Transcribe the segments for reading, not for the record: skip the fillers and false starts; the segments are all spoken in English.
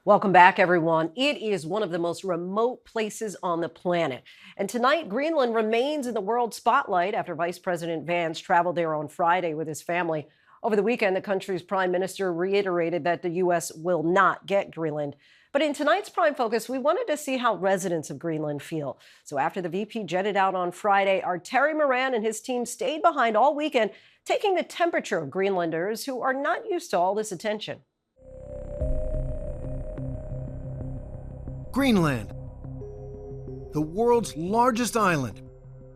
Welcome back, everyone. It is one of the most remote places on the planet. And tonight, Greenland remains in the world spotlight after Vice President Vance traveled there on Friday with his family. Over the weekend, the country's prime minister reiterated that the U.S. will not get Greenland. But in tonight's Prime Focus, we wanted to see how residents of Greenland feel. So after the VP jetted out on Friday, our Terry Moran and his team stayed behind all weekend, taking the temperature of Greenlanders who are not used to all this attention. Greenland, the world's largest island.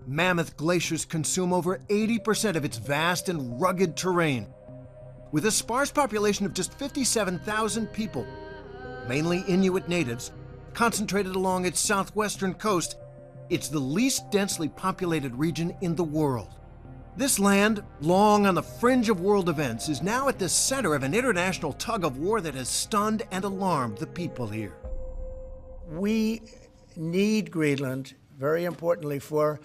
Mammoth glaciers consume over 80% of its vast and rugged terrain. With a sparse population of just 57,000 people, mainly Inuit natives, concentrated along its southwestern coast, it's the least densely populated region in the world. This land, long on the fringe of world events, is now at the center of an international tug-of-war that has stunned and alarmed the people here. We need Greenland, very importantly, for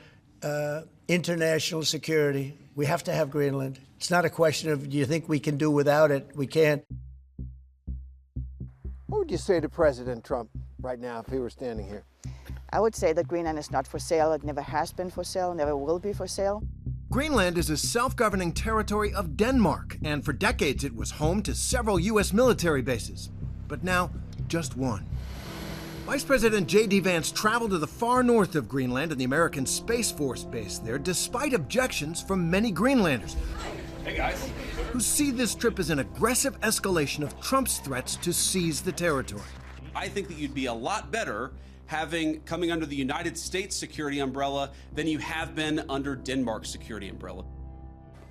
international security. We have to have Greenland. It's not a question of, do you think we can do without it? We can't. What would you say to President Trump right now if he were standing here? I would say that Greenland is not for sale. It never has been for sale, never will be for sale. Greenland is a self-governing territory of Denmark, and for decades it was home to several U.S. military bases. But now, just one. Vice President J.D. Vance traveled to the far north of Greenland and the American Space Force base there, despite objections from many Greenlanders. Hey guys. Who see this trip as an aggressive escalation of Trump's threats to seize the territory. I think that you'd be a lot better coming under the United States security umbrella than you have been under Denmark's security umbrella.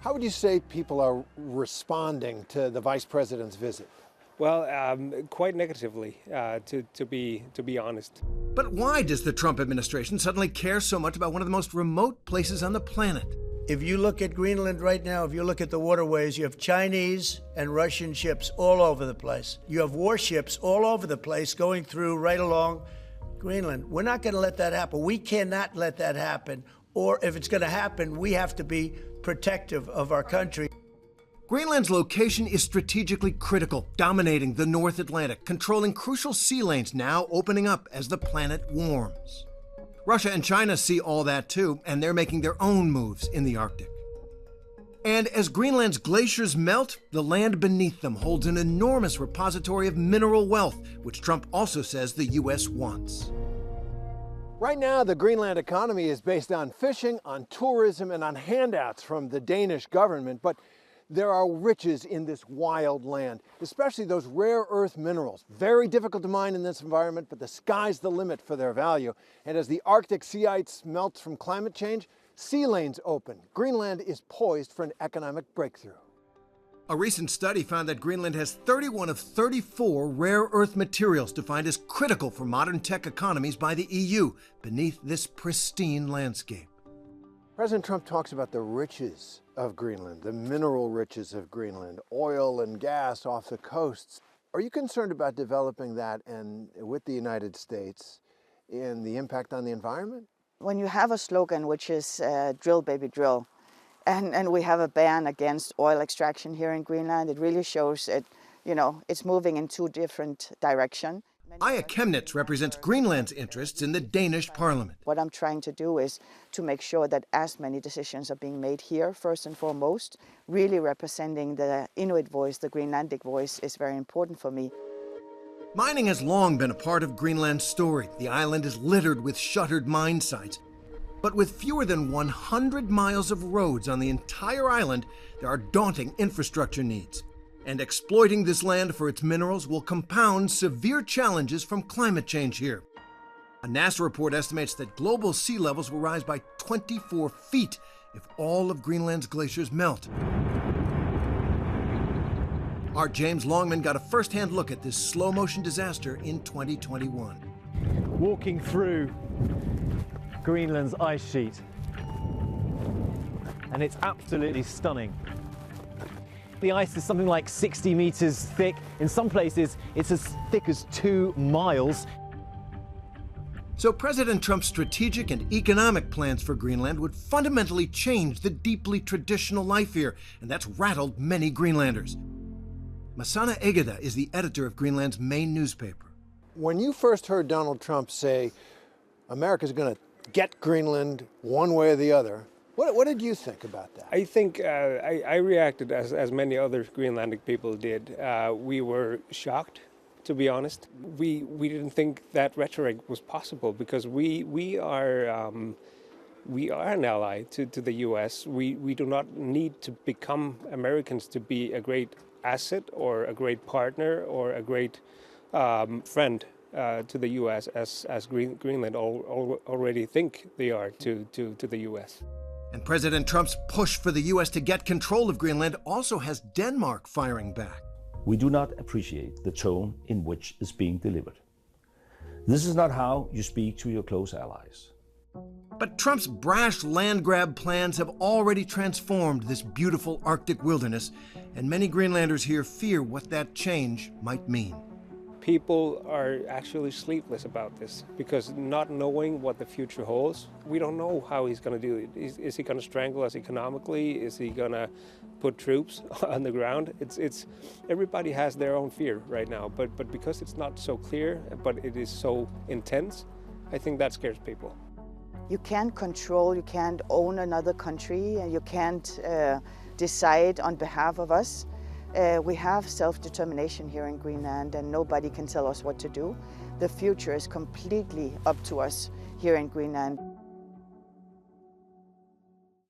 How would you say people are responding to the Vice President's visit? Well, quite negatively, to be honest. But why does the Trump administration suddenly care so much about one of the most remote places on the planet? If you look at Greenland right now, if you look at the waterways, you have Chinese and Russian ships all over the place. You have warships all over the place going through right along Greenland. We're not going to let that happen. We cannot let that happen. Or if it's going to happen, we have to be protective of our country. Greenland's location is strategically critical, dominating the North Atlantic, controlling crucial sea lanes now opening up as the planet warms. Russia and China see all that too, and they're making their own moves in the Arctic. And as Greenland's glaciers melt, the land beneath them holds an enormous repository of mineral wealth, which Trump also says the U.S. wants. Right now, the Greenland economy is based on fishing, on tourism, and on handouts from the Danish government, but there are riches in this wild land, especially those rare earth minerals. Very difficult to mine in this environment, but the sky's the limit for their value. And as the Arctic sea ice melts from climate change, sea lanes open. Greenland is poised for an economic breakthrough. A recent study found that Greenland has 31 of 34 rare earth materials defined as critical for modern tech economies by the EU beneath this pristine landscape. President Trump talks about the riches of Greenland, the mineral riches of Greenland, oil and gas off the coasts. Are you concerned about developing that and with the United States in the impact on the environment? When you have a slogan which is drill baby drill, and we have a ban against oil extraction here in Greenland, it really shows it, it's moving in two different directions. Aya Chemnitz represents Greenland's interests in the Danish parliament. What I'm trying to do is to make sure that as many decisions are being made here, first and foremost, really representing the Inuit voice, the Greenlandic voice, is very important for me. Mining has long been a part of Greenland's story. The island is littered with shuttered mine sites. But with fewer than 100 miles of roads on the entire island, there are daunting infrastructure needs. And exploiting this land for its minerals will compound severe challenges from climate change here. A NASA report estimates that global sea levels will rise by 24 feet if all of Greenland's glaciers melt. Our James Longman got a first-hand look at this slow-motion disaster in 2021. Walking through Greenland's ice sheet, and it's absolutely stunning. The ice is something like 60 meters thick. In some places, it's as thick as 2 miles. So President Trump's strategic and economic plans for Greenland would fundamentally change the deeply traditional life here, and that's rattled many Greenlanders. Masana Egeda is the editor of Greenland's main newspaper. When you first heard Donald Trump say, America's going to get Greenland one way or the other, what did you think about that? I think I reacted as many other Greenlandic people did. We were shocked, to be honest. We didn't think that rhetoric was possible because we are an ally to the U.S. We do not need to become Americans to be a great asset or a great partner or a great friend to the U.S. as Greenland already think they are to the U.S. And President Trump's push for the U.S. to get control of Greenland also has Denmark firing back. We do not appreciate the tone in which is being delivered. This is not how you speak to your close allies. But Trump's brash land grab plans have already transformed this beautiful Arctic wilderness, and many Greenlanders here fear what that change might mean. People are actually sleepless about this because not knowing what the future holds, we don't know how he's going to do it. Is he going to strangle us economically? Is he going to put troops on the ground? It's everybody has their own fear right now, but because it's not so clear, but it is so intense, I think that scares people. You can't control, you can't own another country, and you can't decide on behalf of us. We have self-determination here in Greenland and nobody can tell us what to do. The future is completely up to us here in Greenland.